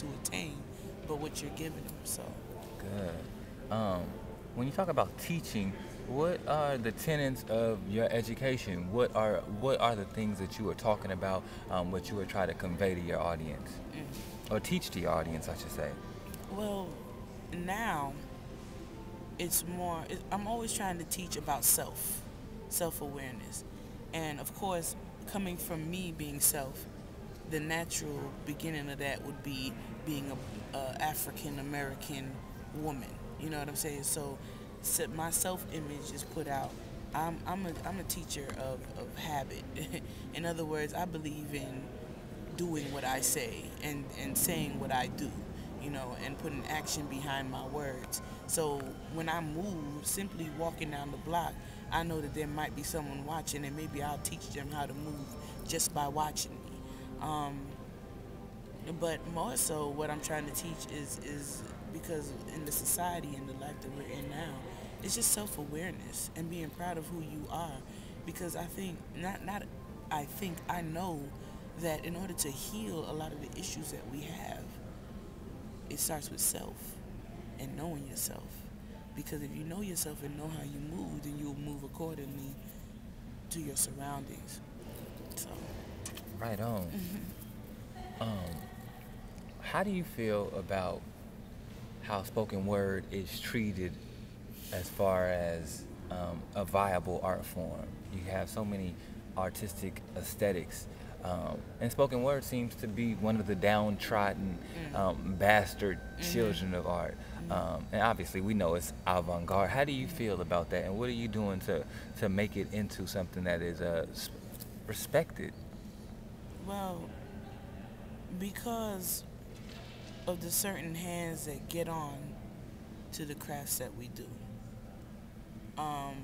to attain, but what you're giving them. So, Good. When you talk about teaching, what are the tenets of your education? What are the things that you are talking about? What you are trying to convey to your audience, mm. or teach to your audience, I should say. Well, now it's more. I'm always trying to teach about self awareness, and of course, coming from me being self, the natural beginning of that would be being a African American woman. You know what I'm saying? So, my self image is put out. I'm a teacher of habit. In other words, I believe in doing what I say and saying what I do, and putting action behind my words. So when I move, simply walking down the block, I know that there might be someone watching, and maybe I'll teach them how to move just by watching me. Um, but more so, what I'm trying to teach is because in the society and the life that we're in now, it's just self awareness and being proud of who you are. Because I think not I think I know that in order to heal a lot of the issues that we have, it starts with self and knowing yourself. Because if you know yourself and know how you move, then you'll move accordingly to your surroundings. So, Right on. Um, how do you feel about how spoken word is treated as far as a viable art form? You have so many artistic aesthetics, and spoken word seems to be one of the downtrodden, bastard mm-hmm, children of art. mm-hmm. And obviously, we know it's avant-garde. How do you feel about that, and what are you doing to make it into something that is respected? Well, because of the certain hands that get on to the crafts that we do. Um,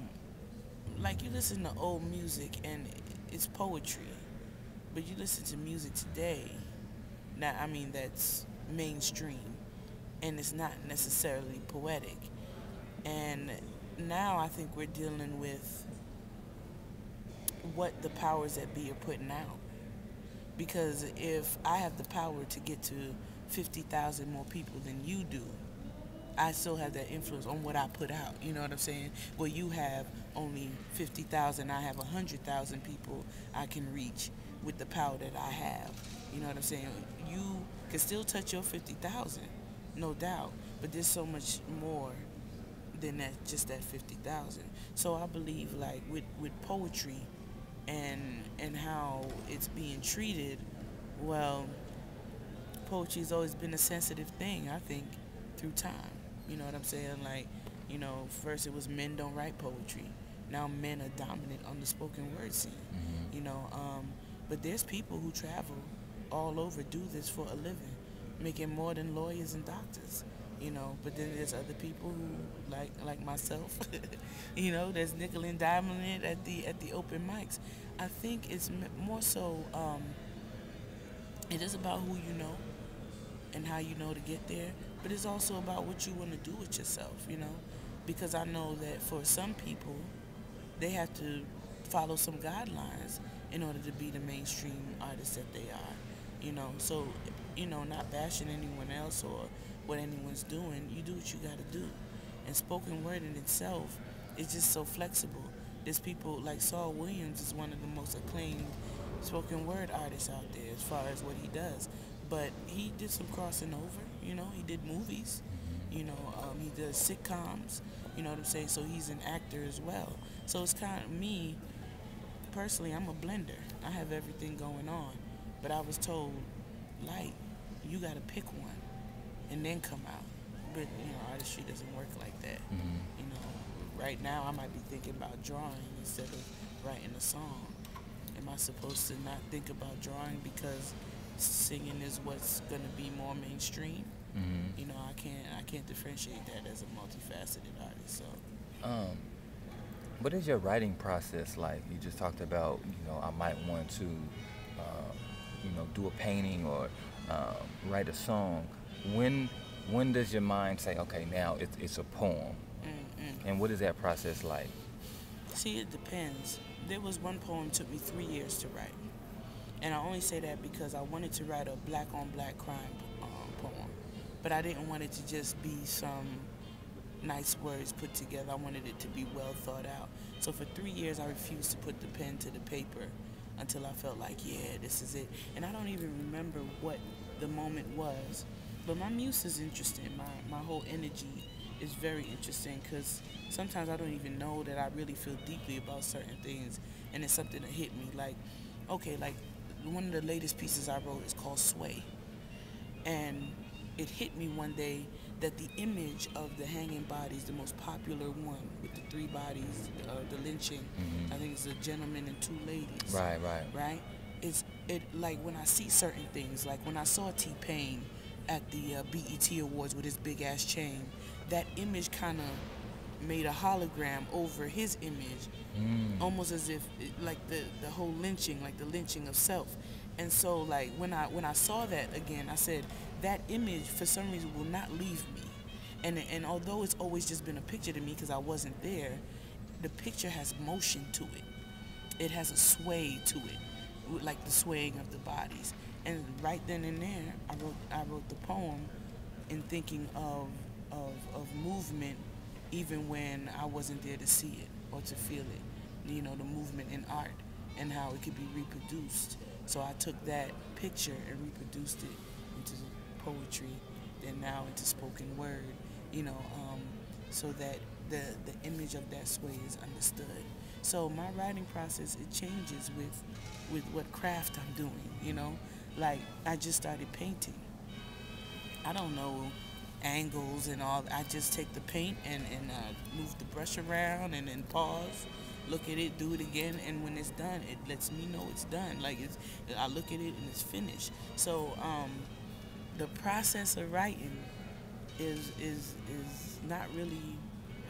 like you listen to old music and it's poetry, but you listen to music today, now I mean that's mainstream, and it's not necessarily poetic. And now I think we're dealing with what the powers that be are putting out. Because if I have the power to get to 50,000 more people than you do, I still have that influence on what I put out. You know what I'm saying? Well, you have only 50,000, I have 100,000 people I can reach with the power that I have. You know what I'm saying? You can still touch your 50,000, no doubt, but there's so much more than that, just that 50,000. So I believe like with poetry and how it's being treated, well, poetry's always been a sensitive thing, I think, through time. You know what I'm saying? Like, first it was men don't write poetry. Now men are dominant on the spoken word scene. You know, but there's people who travel all over, do this for a living, making more than lawyers and doctors. But then there's other people who like myself, that's nickel and diamond it at the open mics. I think it's more so. It is about who you know and how you know to get there, but it's also about what you want to do with yourself. Because I know that for some people, they have to follow some guidelines in order to be the mainstream artists that they are. So, not bashing anyone else or what anyone's doing, you do what you got to do. And spoken word in itself is just so flexible. There's people like Saul Williams is one of the most acclaimed spoken word artists out there as far as what he does. But he did some crossing over, he did movies, he does sitcoms, you know what I'm saying? So he's an actor as well. So it's kind of me, personally, I'm a blender. I have everything going on. But I was told, Light, you got to pick one and then come out. But, artistry doesn't work like that. You know, right now I might be thinking about drawing instead of writing a song. Am I supposed to not think about drawing because singing is what's going to be more mainstream? I can't differentiate that as a multifaceted artist. So, Um, what is your writing process like? You just talked about, I might want to, do a painting or write a song. When does your mind say, okay, now it's a poem? And what is that process like? see, it depends. There was one poem took me 3 years to write, and I only say that because I wanted to write a black on black crime poem. but I didn't want it to just be some nice words put together. I wanted it to be well thought out. So for 3 years, I refused to put the pen to the paper until I felt like, yeah, this is it. And I don't even remember what the moment was. But my muse is interesting. My whole energy is very interesting because sometimes I don't even know that I really feel deeply about certain things. And it's something that hit me. Like, okay, like one of the latest pieces I wrote is called Sway. And it hit me one day that the image of the hanging bodies, the most popular one with the 3 bodies, the lynching, Mm-hmm. I think it's a gentleman and 2 ladies. Right, right. Right? It like when I see certain things, like when I saw T-Pain at the BET Awards with his big ass chain, that image kind of made a hologram over his image, almost as if like the whole lynching, like the lynching of self. And so like when I saw that again, I said that image for some reason will not leave me. And although it's always just been a picture to me because I wasn't there, the picture has motion to it. It has a sway to it, like the swaying of the bodies. And right then and there, I wrote the poem in thinking of movement, even when I wasn't there to see it or to feel it. You know, the movement in art and how it could be reproduced. So I took that picture and reproduced it into poetry, then now into spoken word. You know, so that the image of that sway is understood. So my writing process, it changes with what craft I'm doing. You know, like I just started painting. I don't know angles and all. I just take the paint and move the brush around and then pause, look at it, do it again, and when it's done, it lets me know it's done. Like I look at it and it's finished. So the process of writing is not really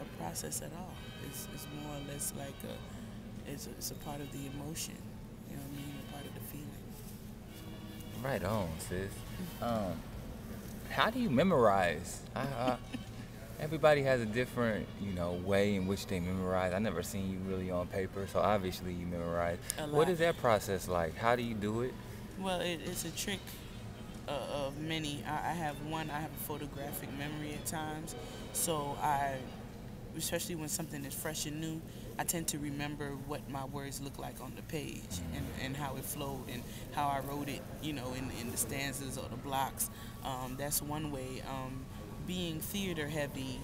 a process at all. It's more or less like it's a part of the emotion. You know what I mean? A part of the feeling. Right on, sis. How do you memorize? Everybody has a different, way in which they memorize. I never seen you really on paper, so obviously you memorize. What is that process like? How do you do it? Well, it's a trick of many. I have a photographic memory at times, so especially when something is fresh and new, I tend to remember what my words look like on the page and how it flowed and how I wrote it, in the stanzas or the blocks. That's one way. Being theater heavy,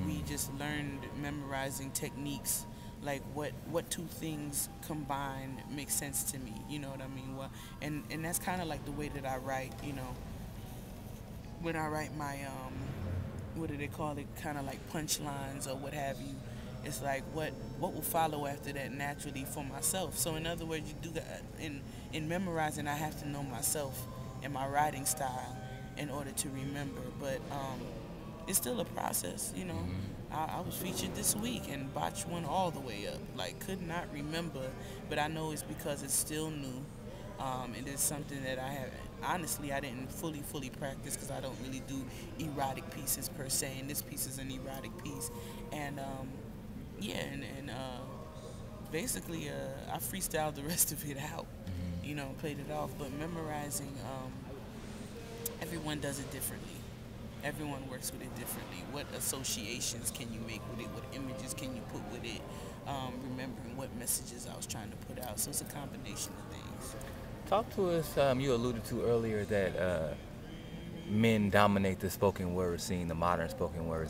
we just learned memorizing techniques, like what 2 things combined makes sense to me. You know what I mean? Well, and that's kind of like the way that I write. When I write my what do they call it? Kind of like punchlines or what have you. It's like what will follow after that naturally for myself. So in other words, you do that in memorizing. I have to know myself and my writing style in order to remember. But it's still a process. I was featured this week and botched one all the way up. Like could not remember, but I know it's because it's still new. It is something that I didn't fully practice because I don't really do erotic pieces per se, and this piece is an erotic piece. And basically I freestyled the rest of it out, played it off. But memorizing, everyone does it differently. Everyone works with it differently. What associations can you make with it? What images can you put with it? Remembering what messages I was trying to put out. So it's a combination of things. Talk to us, you alluded to earlier that men dominate the spoken word scene, the modern spoken word